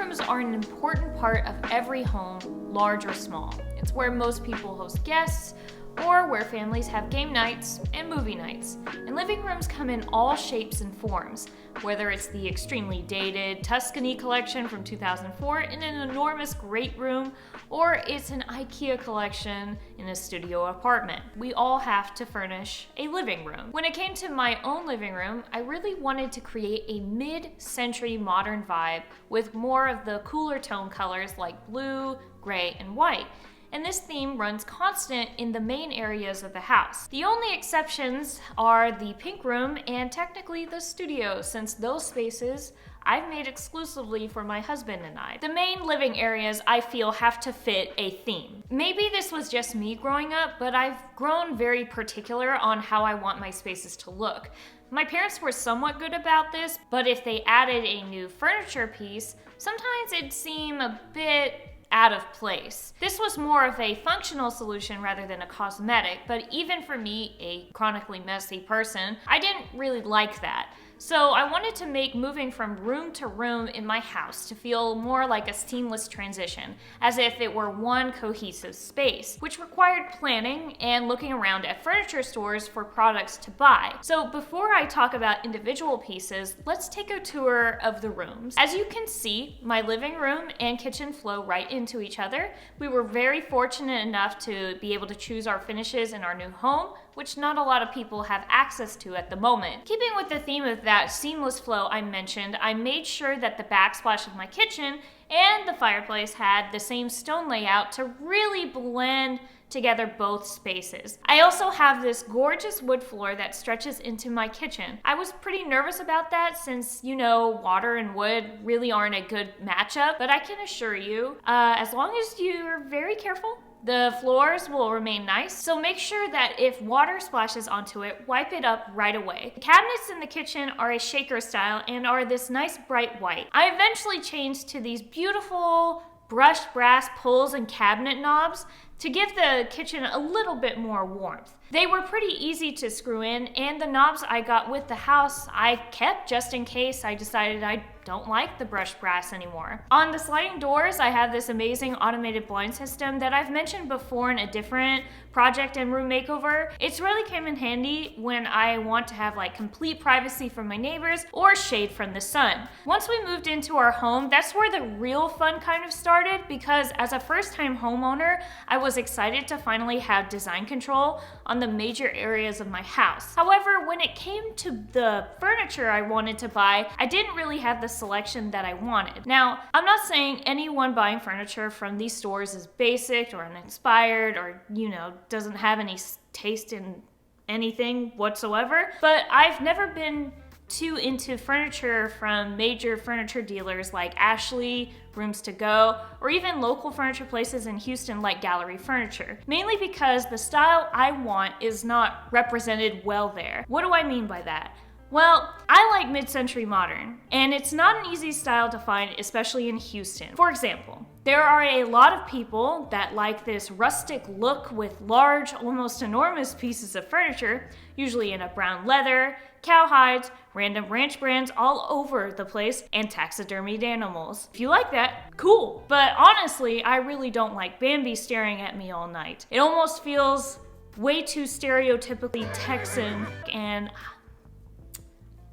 rooms are an important part of every home, large or small. It's where most people host guests, or where families have game nights and movie nights. And living rooms come in all shapes and forms, whether it's the extremely dated Tuscany collection from 2004 in an enormous great room, or it's an IKEA collection in a studio apartment. We all have to furnish a living room. When it came to my own living room, I really wanted to create a mid-century modern vibe with more of the cooler tone colors like blue, gray, and white. And this theme runs constant in the main areas of the house. The only exceptions are the pink room and technically the studio, since those spaces I've made exclusively for my husband and I. The main living areas I feel have to fit a theme. Maybe this was just me growing up, but I've grown very particular on how I want my spaces to look. My parents were somewhat good about this, but if they added a new furniture piece, sometimes it'd seem a bit out of place. This was more of a functional solution rather than a cosmetic, but even for me, a chronically messy person, I didn't really like that. So I wanted to make moving from room to room in my house to feel more like a seamless transition, as if it were one cohesive space, which required planning and looking around at furniture stores for products to buy. So before I talk about individual pieces, let's take a tour of the rooms. As you can see, my living room and kitchen flow right into each other. We were very fortunate enough to be able to choose our finishes in our new home, which not a lot of people have access to at the moment. Keeping with the theme of that seamless flow I mentioned, I made sure that the backsplash of my kitchen and the fireplace had the same stone layout to really blend together both spaces. I also have this gorgeous wood floor that stretches into my kitchen. I was pretty nervous about that since, water and wood really aren't a good matchup, but I can assure you, as long as you're very careful, the floors will remain nice, so make sure that if water splashes onto it, wipe it up right away. The cabinets in the kitchen are a shaker style and are this nice bright white. I eventually changed to these beautiful brushed brass pulls and cabinet knobs to give the kitchen a little bit more warmth. They were pretty easy to screw in, and the knobs I got with the house I kept just in case I decided I don't like the brushed brass anymore. On the sliding doors, I have this amazing automated blind system that I've mentioned before in a different project and room makeover. It's really came in handy when I want to have complete privacy from my neighbors or shade from the sun. Once we moved into our home, that's where the real fun kind of started, because as a first-time homeowner, I was excited to finally have design control on the major areas of my house. However, when it came to the furniture I wanted to buy, I didn't really have the selection that I wanted. Now, I'm not saying anyone buying furniture from these stores is basic or uninspired or, doesn't have any taste in anything whatsoever, but I've never been too into furniture from major furniture dealers like Ashley, Rooms to Go, or even local furniture places in Houston like Gallery Furniture, mainly because the style I want is not represented well there. What do I mean by that? Well, I like mid-century modern, and it's not an easy style to find, especially in Houston. For example, there are a lot of people that like this rustic look with large, almost enormous pieces of furniture, usually in a brown leather, cowhides, random ranch brands all over the place, and taxidermied animals. If you like that, cool. But honestly, I really don't like Bambi staring at me all night. It almost feels way too stereotypically Texan, and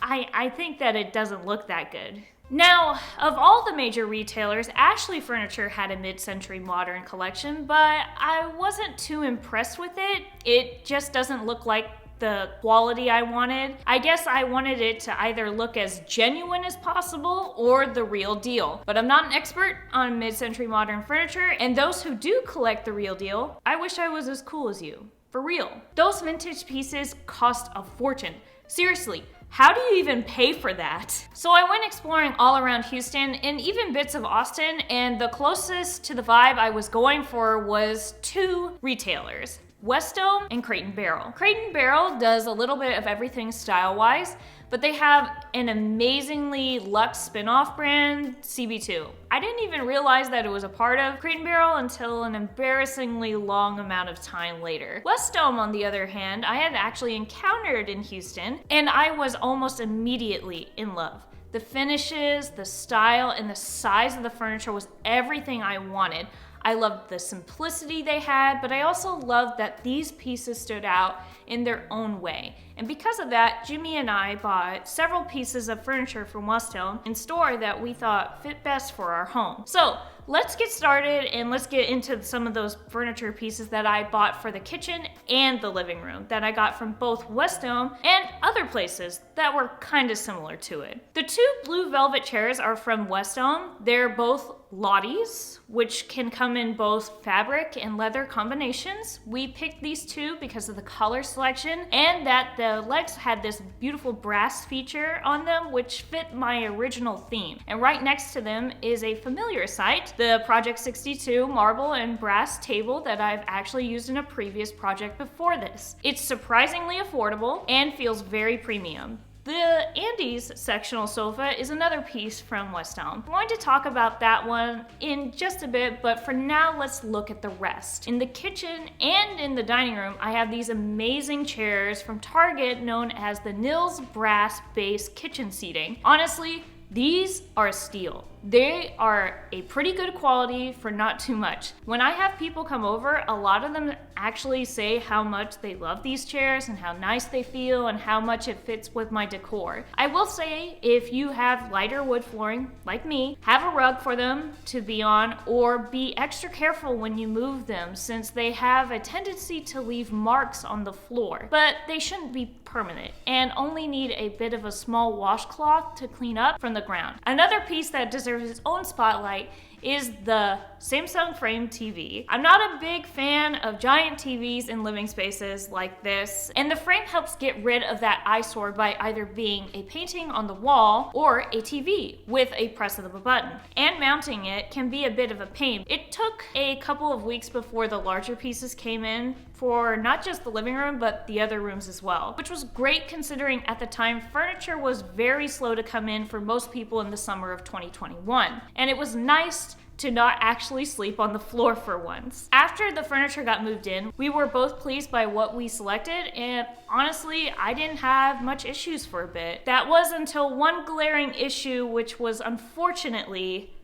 I think that it doesn't look that good. Now, of all the major retailers, Ashley Furniture had a mid-century modern collection, but I wasn't too impressed with it. It just doesn't look like the quality I wanted. I guess I wanted it to either look as genuine as possible or the real deal. But I'm not an expert on mid-century modern furniture, and those who do collect the real deal, I wish I was as cool as you. For real. Those vintage pieces cost a fortune. Seriously. How do you even pay for that? So I went exploring all around Houston and even bits of Austin, and the closest to the vibe I was going for was two retailers, Westdome and Crate and Barrel. Crate and Barrel does a little bit of everything style-wise, but they have an amazingly luxe spin-off brand, CB2. I didn't even realize that it was a part of Crate and Barrel until an embarrassingly long amount of time later. Westdome, on the other hand, I had actually encountered in Houston, and I was almost immediately in love. The finishes, the style, and the size of the furniture was everything I wanted. I loved the simplicity they had, but I also loved that these pieces stood out in their own way. And because of that, Jimmy and I bought several pieces of furniture from West Elm in store that we thought fit best for our home. So let's get started and let's get into some of those furniture pieces that I bought for the kitchen and the living room that I got from both West Elm and other places that were kind of similar to it. The two blue velvet chairs are from West Elm. They're both Lottie's, which can come in both fabric and leather combinations. We picked these two because of the color selection and that the legs had this beautiful brass feature on them, which fit my original theme. And right next to them is a familiar sight, the Project 62 marble and brass table that I've actually used in a previous project before this. It's surprisingly affordable and feels very premium. The Andy's sectional sofa is another piece from West Elm. I'm going to talk about that one in just a bit, but for now, let's look at the rest. In the kitchen and in the dining room, I have these amazing chairs from Target known as the Nils Brass Base Kitchen Seating. Honestly, these are a steal. They are a pretty good quality for not too much. When I have people come over, a lot of them actually say how much they love these chairs and how nice they feel and how much it fits with my decor. I will say, if you have lighter wood flooring like me, have a rug for them to be on or be extra careful when you move them since they have a tendency to leave marks on the floor. But they shouldn't be permanent and only need a bit of a small washcloth to clean up from the ground. Another piece that deserves its own spotlight is the Samsung Frame TV. I'm not a big fan of giant TVs in living spaces like this, and the frame helps get rid of that eyesore by either being a painting on the wall or a TV with a press of a button. And mounting it can be a bit of a pain. It took a couple of weeks before the larger pieces came in for not just the living room, but the other rooms as well, which was great considering at the time furniture was very slow to come in for most people in the summer of 2021. And it was nice to not actually sleep on the floor for once. After the furniture got moved in, we were both pleased by what we selected, and honestly, I didn't have much issues for a bit. That was until one glaring issue, which was unfortunately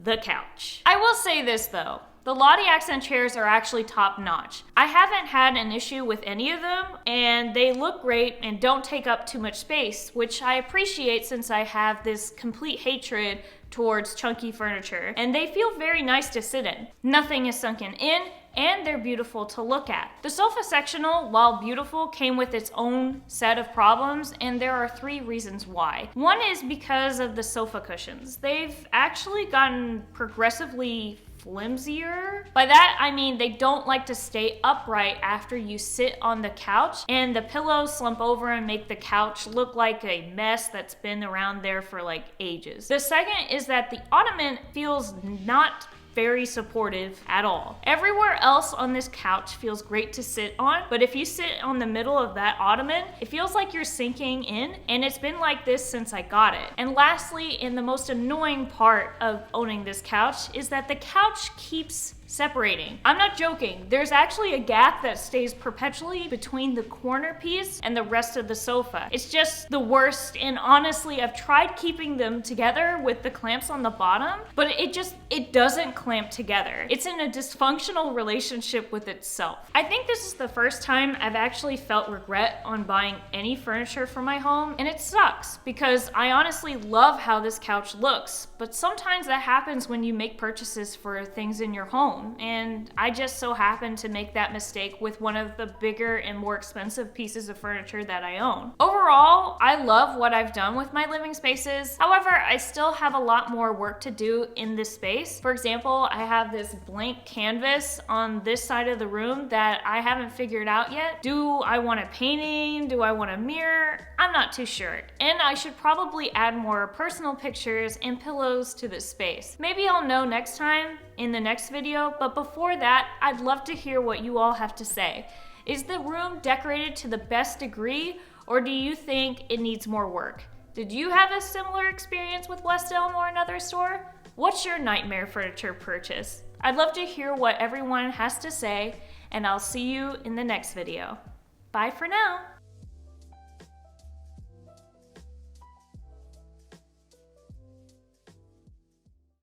the couch. I will say this though. The Lottie accent chairs are actually top notch. I haven't had an issue with any of them, and they look great and don't take up too much space, which I appreciate since I have this complete hatred towards chunky furniture, and they feel very nice to sit in. Nothing is sunken in, and they're beautiful to look at. The sofa sectional, while beautiful, came with its own set of problems, and there are 3 reasons why. One is because of the sofa cushions. They've actually gotten progressively flimsier. By that, I mean they don't like to stay upright after you sit on the couch, and the pillows slump over and make the couch look like a mess that's been around there for like ages. The second is that the ottoman feels not very supportive at all. Everywhere else on this couch feels great to sit on, but if you sit on the middle of that ottoman, it feels like you're sinking in, and it's been like this since I got it. And lastly, and the most annoying part of owning this couch is that the couch keeps separating. I'm not joking. There's actually a gap that stays perpetually between the corner piece and the rest of the sofa. It's just the worst, and honestly, I've tried keeping them together with the clamps on the bottom, but it doesn't clamp together. It's in a dysfunctional relationship with itself. I think this is the first time I've actually felt regret on buying any furniture for my home, and it sucks because I honestly love how this couch looks, but sometimes that happens when you make purchases for things in your home. And I just so happened to make that mistake with one of the bigger and more expensive pieces of furniture that I own. Overall, I love what I've done with my living spaces. However, I still have a lot more work to do in this space. For example, I have this blank canvas on this side of the room that I haven't figured out yet. Do I want a painting? Do I want a mirror? I'm not too sure. And I should probably add more personal pictures and pillows to this space. Maybe I'll know next time in the next video, but before that, I'd love to hear what you all have to say. Is the room decorated to the best degree, or do you think it needs more work? Did you have a similar experience with West Elm or another store? What's your nightmare furniture purchase? I'd love to hear what everyone has to say, and I'll see you in the next video. Bye for now.